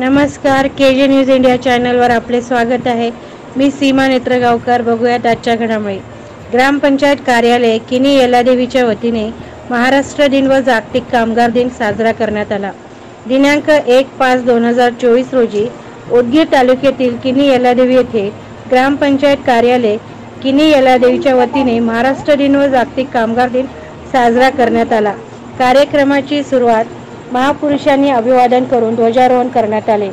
नमस्कार, KJ news India चॅनलवर आपले स्वागत आहे। मी सीमा नेत्रगावकर। बघूयात आजच्या घडामोडी। ग्रामपंचायत कार्यालय किनी येलादेवीच्या वतीने महाराष्ट्र दिन व जागतिक कामगार दिन साजरा करण्यात आला। दिनांक 1/5/2024 रोजी उदगीर तालुक्यातील किनी येलादेवी येथे ग्रामपंचायत कार्यालय किनी येलादेवीच्या वतीने महाराष्ट्र दिन व जागतिक कामगार दिन साजरा करण्यात आला। कार्यक्रमाची सुरुवात महापुरुषांनी अभिवादन करून ध्वजारोहण करण्यात आले।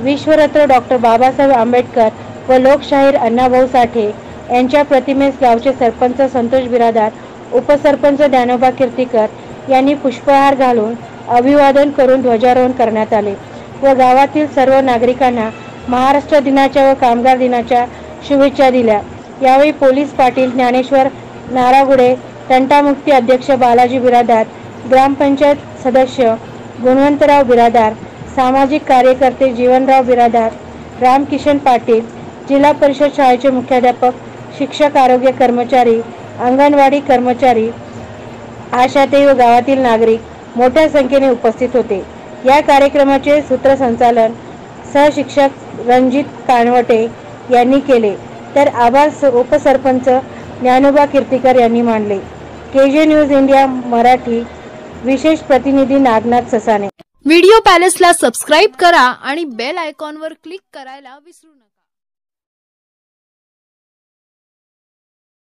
विश्वरत्न डॉक्टर बाबासाहेब आंबेडकर व लोकशाहीर अण्णाभाऊ साठे यांच्या प्रतिमेस गावचे सरपंच संतोष बिरादार, उपसरपंच ज्ञानोबा कीर्तीकर यांनी पुष्पहार घालून अभिवादन करून ध्वजारोहण करण्यात आले व गावातील सर्व नागरिकांना महाराष्ट्र दिनाच्या व कामगार दिनाच्या शुभेच्छा दिल्या। यावेळी पोलीस पाटील ज्ञानेश्वर नारागुडे, तंटामुक्ती अध्यक्ष बालाजी बिरादार, ग्रामपंचायत सदस्य गुणवंतराव बिरादार, सामाजिक कार्यकर्ते जीवनराव बिरादार, रामकिशन पाटील, जिल्हा परिषद शाळेचे मुख्याध्यापक, शिक्षक, आरोग्य कर्मचारी, अंगणवाडी कर्मचारी, आशाताई व गावातील नागरिक मोठ्या संख्येने उपस्थित होते। या कार्यक्रमाचे सूत्रसंचालन सहशिक्षक रणजित कानवटे यांनी केले, तर आभार उपसरपंच ज्ञानोबा कीर्तीकर यांनी मानले। केजे न्यूज इंडिया मराठी विशेष प्रतिनिधी नागनाथ ससाने। व्हिडिओ पॅलेसला सबस्क्राइब करा आणि बेल आयकॉनवर क्लिक करायला विसरू नका।